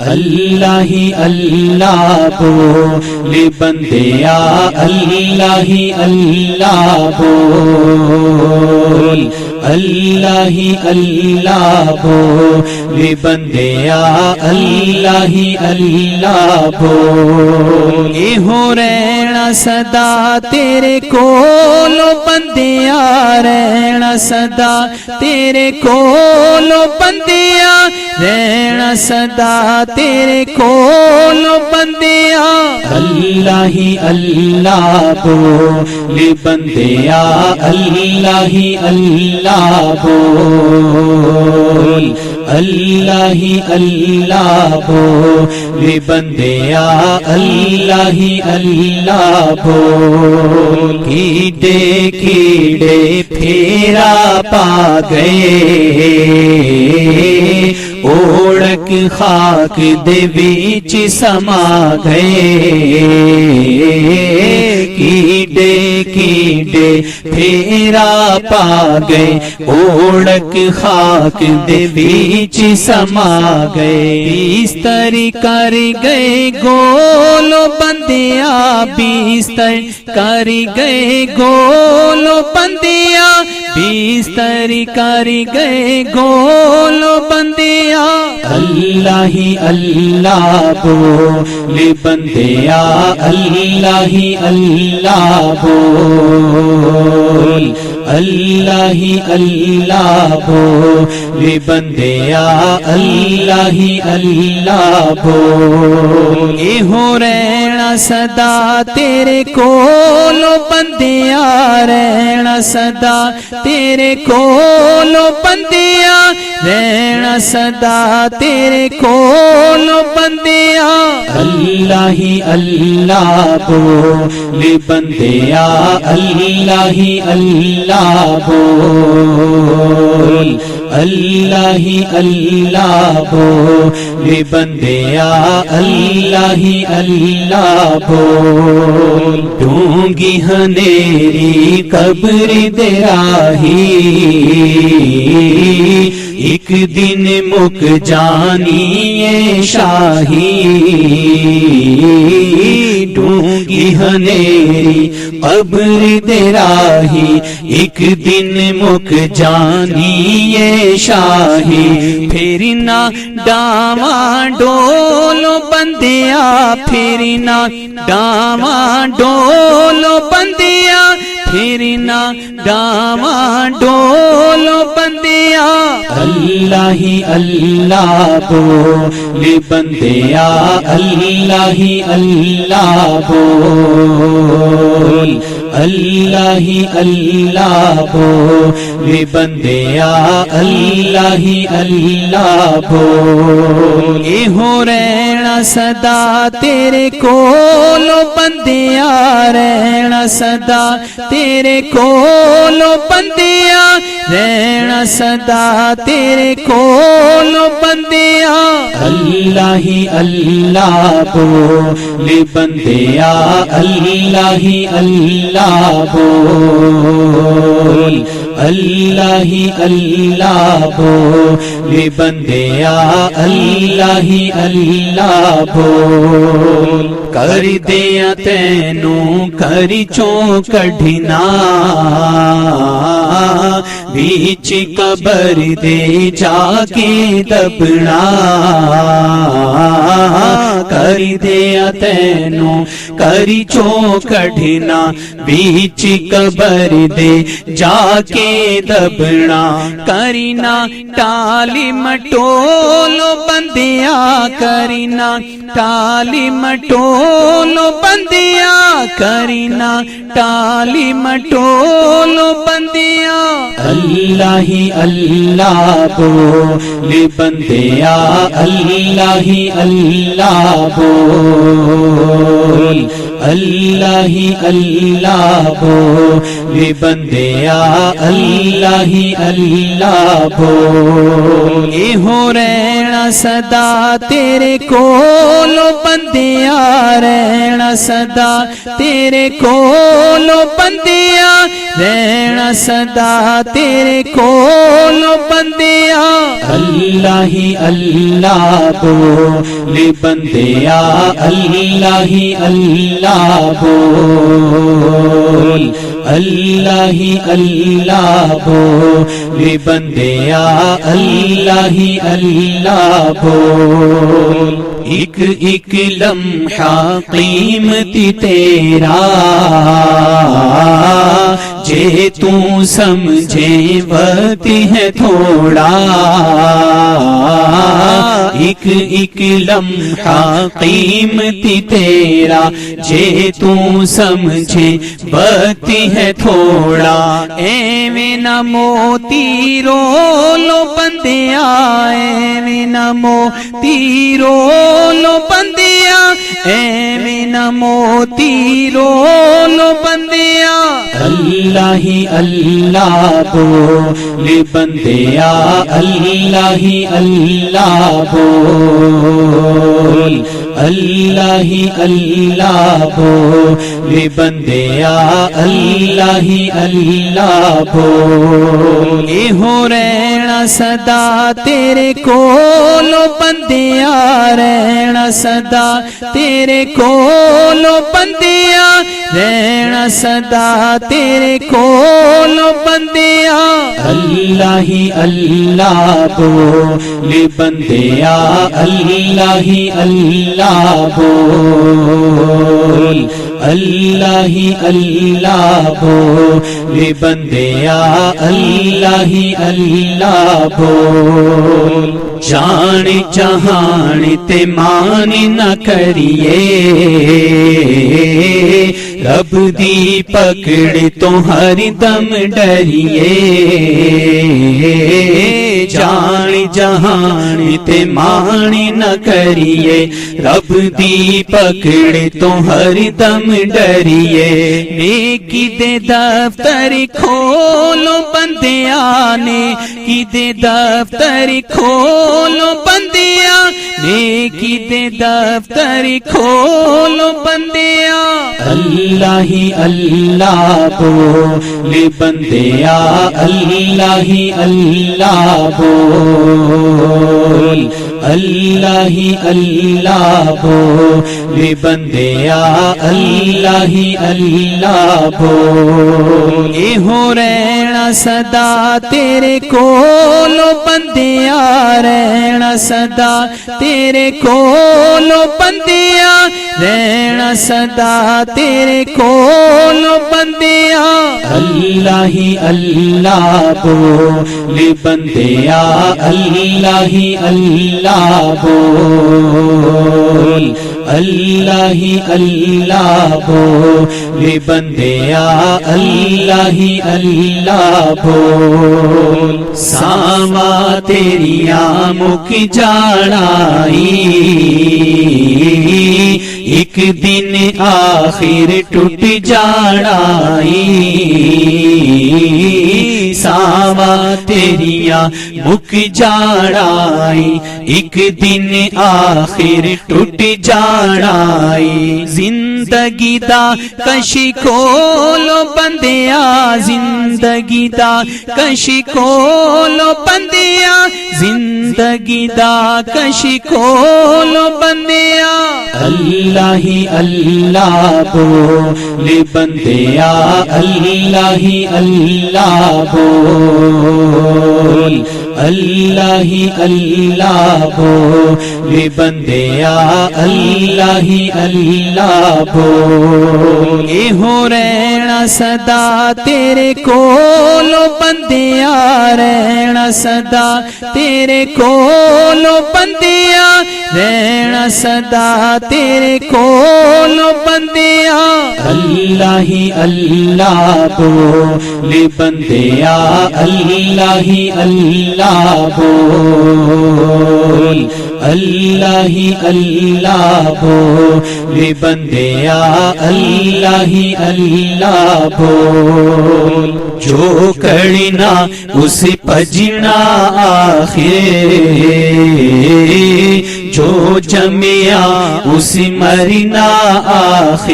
اللہ ہی اللہ بول بندیا، اللہ ہی اللہ بول، اللہ ہی اللہ بول بندیا، اللہ ہی اللہ بول۔ یہ ہو رہنا صدا تیرے کولو بندیا، رہنا صدا تیرے کولو بندیا، رہنا صدا تیرے کولو بندیا، اللہ ہی اللہ بول بندیا، اللہ ہی اللہ بول، اللہ ہی اللہ بول بندیا، اللہ ہی اللہ بول۔ کیڑے کیڑے پھیرا پا گئے، اوڑک خاک دے وچ سما گئے، کیڑے کیڑے پھیرا پا گئے، اوڑک خاک دے وچ سما گئے، بستر کر گئے گولو بندیا، بستر کر گئے گولو بندیا، بستر کر گئے گولو بندیا، اللہ ہی اللہ بول بندیا، اللہ ہی اللہ بول، اللہ ہی اللہ بول بندیا، اللہ ہی اللہ بول۔ یہ ہو رہنا صدا تیرے کولو بندیا، رہنا صدا تیرے کولو بندیا، رہنا صدا تیرے کولو بندیا، اللہ ہی اللہ بول بندیا، اللہ ہی اللہ بول، اللہ ہی اللہ بول بندیا، اللہ ہی اللہ بول۔ ڈونگی ہنیری قبر دے راہی، ایک دن مک جانی ہے شاہی، ڈونگی ہنیری قبر دے راہی، ایک دن مک جانی ہے شاہی، پھر نہ ڈاواں ڈولو بندیا، پھر نہ ڈاواں ڈولو بندیا، پھر نہ ڈاواں ڈولو بندیا، اللہ ہی اللہ بول بندیا، اللہ ہی اللہ بول، اللہ ہی اللہ بول بندیا، اللہ ہی اللہ بول۔ یہ ہو رہنا صدا تیرے کولو بندیا، رہنا صدا تیرے کولو بندیا، رہنا صدا تیرے کولو بندیا، اللہ ہی اللہ بول بندیا، اللہ ہی اللہ بول، اللہ ہی اللہ بول بندیا، اللہ ہی اللہ بول۔ کر دیا تینوں کری چوں کڈھنا، بیچ قبر دے جا کے دبنا، کر دیا تینوں کری چوں کڈھنا، بیچ قبر دے جا کے دبنا، کرینا ٹالی مٹولو بندیا، کرینا ٹالی مٹولو بندیا، کرینا ٹالی مٹولو بندیا، اللہ ہی اللہ بول بندیا، اللہ ہی اللہ بول، اللہ ہی اللہ بول بندیا، اللہ ہی اللہ بول۔ یہ ہو رہنا صدا تیرے کولو بندیا، رہنا صدا تیرے کولو بندیا، رہنا سدا تیرے کولو بندیا اللہ ہی اللہ بول بندیا اللہ ہی اللہ بول اللہ ہی اللہ بول بندیا اللہ ہی اللہ بول ایک ایک لمحہ قیمتی تیرا جے تو سمجھے وقت ہے تھوڑا ایک ایک لمحہ قیمتی تیرا جے تو سمجھے وقت ہے تھوڑا ایویں نہ موتی رولو بندیا ایویں نہ موتی رولو بندیا ایویں نہ موتی رولو بندیا اللہ ہی اللہ بول بندیا اللہ ہی اللہ بول اللہ ہی اللہ بول بندیا اللہ ہی اللہ بول اے ہو رہنا سدا تیرے کولو بندیا رہنا سدا تیرے کولو بندیا رہنا سدا تیرے کولو بندیا اللہ ہی اللہ بول بندیا اللہ ہی اللہ بول اللہ ہی اللہ بول بندیا اللہ ہی اللہ بول جان جہان تے مان نہ کریے رب دی پکڑ تو ہر دم ڈریے جان جہان تے مان نہ کریے رب دی پکڑ تو ہر دم ڈریے نیکی دے دفتر کھولو بندیا نیکی دے دفتر کھولو بندیا نیکی دے دفتر کھولو بندیا اللہ ہی اللہ بول بندیا اللہ ہی اللہ بول اللہ ہی اللہ بول بندیا اللہ ہی اللہ بول اے ہو رہنا سدا تیرے کولو بندیا رہنا سدا تیرے کولو بندیا رہنا سدا تیرے کولو بندیا اللہ ہی اللہ بول بندیا اللہ ہی اللہ بول اللہ ہی اللہ بول بندیا اللہ ہی اللہ بول ساما تیریا مک جاڑائی ایک دن آخر ٹوٹ جاڑائی ساما تیریا مک جاڑائی ایک دن آخر ٹوٹ جاڑائی زندگی دا کشی کھولو بندیا زندگی دا کشی کھولو بندیا زندگی دا کشی کھولو بندیا اللہ ہی اللہ بول بندیا اللہ ہی اللہ بول اللہ ہی اللہ بول بندیا اللہ ہی اللہ بول اے ہو رہنا سدا تیرے کولو بندیا رہنا سدا تیرے کولو بندیا رہنا سدا تیرے کولو بندیا اللہ ہی اللہ بول بندیا اللہ ہی اللہ بول اللہ ہی اللہ بول بندیا اللہ ہی اللہ بول جو کرنا اس پجنا آخر جو جمیا اسی مرنا آخر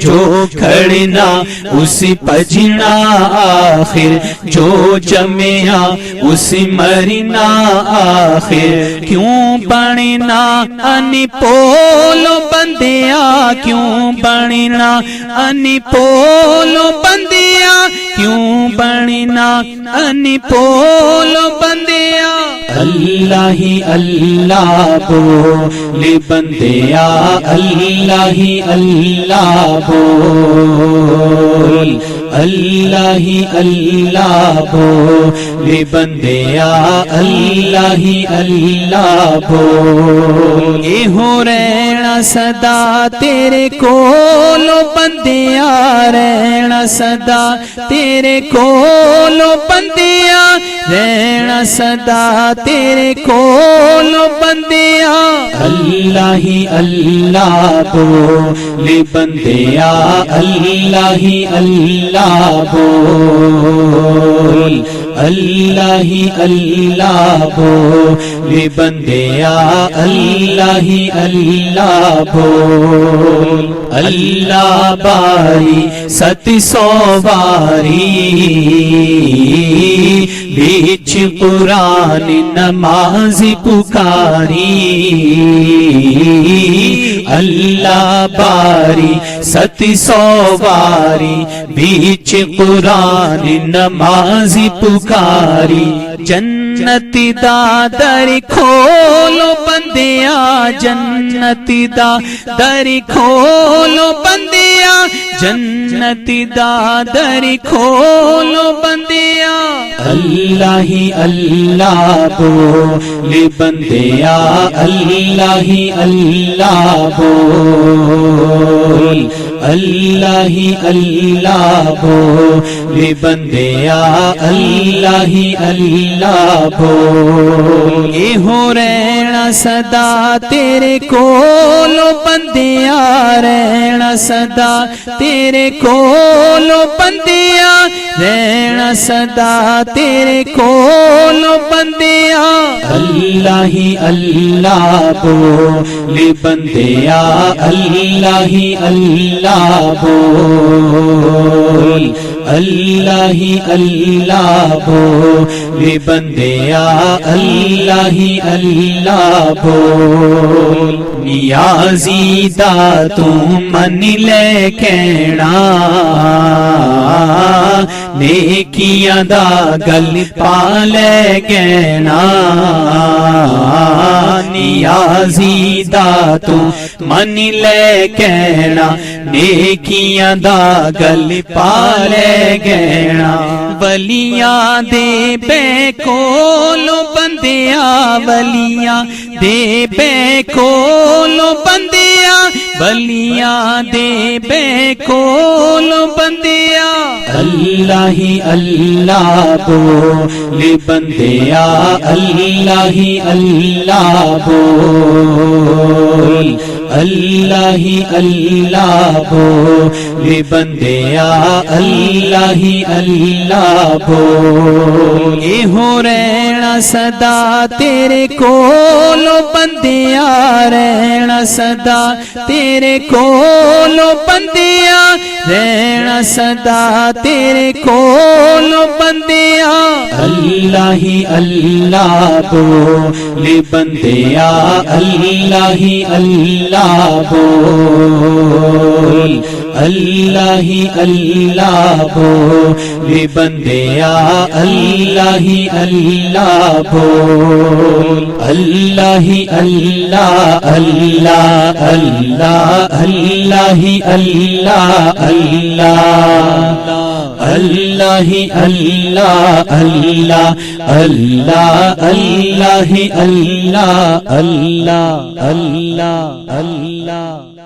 جو کھڑنا اسی پجنا آخر جو جمیا اسی مرنا آخر کیوں بننا انی پولو بندیا کیوں بننا انی پولو بندیا کیوں بننا انی پولو بندیا اللہ ہی اللہ بول بندیا اللہ ہی اللہ بول اللہ ہی اللہ بول بندیا اللہ ہی اللہ بول اے ہو رہنا صدا تیرے کولو بندیا رہنا صدا تیرے کولو بندیا رہنا صدا تیرے کولو بندیا اللہ ہی اللہ بول بندیا اللہ ہی اللہ بول اللہ ہی اللہ بول بندیا اللہ ہی اللہ بول اللہ باری ست سو باری بیچ قرآن نماز پکاری اللہ باری ست سو باری بیچ قرآن نماز پکاری جنت دا در کھولو بندیا جنت دا در کھولو بندیا جنت دا در کھولو بندیا اللہ ہی اللہ بول بندیا اللہ ہی اللہ بول اللہ ہی اللہ بول بندیا اللہ ہی اللہ بول اے ہو رہنا صدا تیرے کولو بندیا رہنا صدا تیرے کولو بندیا رہنا صدا تیرے کولو بندیا اللہ ہی اللہ بول بندیا اللہ ہی اللہ بول اللہ ہی اللہ بول بندیا اللہ ہی اللہ بول نیازی دا تو من لے کہنا نیکیاں دا گل پالے گہنا نیازی دا تو من لے کہنا نیکیاں دا گل پالے گہنا ولیاں دے بے کولو بندیا ولیاں دے بے کولو بندیا ولیاں دے بے کولو بندیا اللہ ہی اللہ بول بندیا اللہ ہی اللہ بول اللہ ہی اللہ بول بندیا اللہ ہی اللہ بول اے ہو رہنا صدا تیرے کولو بندیا رہنا صدا تیرے کولو بندیا رہنا صدا تیرے کولو بندیا اللہ ہی اللہ بول بندیا اللہ ہی اللہ بول اللہ ہی اللہ بول بندیا اللہ ہی اللہ بول اللہ ہی اللہ اللہ اللہ اللہ ہی اللہ اللہ اللہ ہی اللہ اللہ اللہ اللہ ہی اللہ اللہ اللہ اللہ